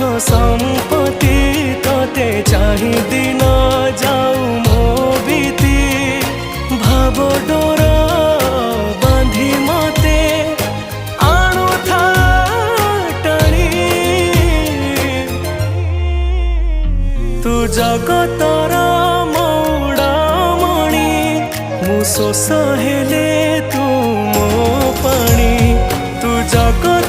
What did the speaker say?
संपत्ति तोते चाही दिन जाऊ मो बीती भाव डोर बांधी मते आणु था टाणी तू जगतर मौड़ामणि मु शोष हेले तू मो पाणी तू जगत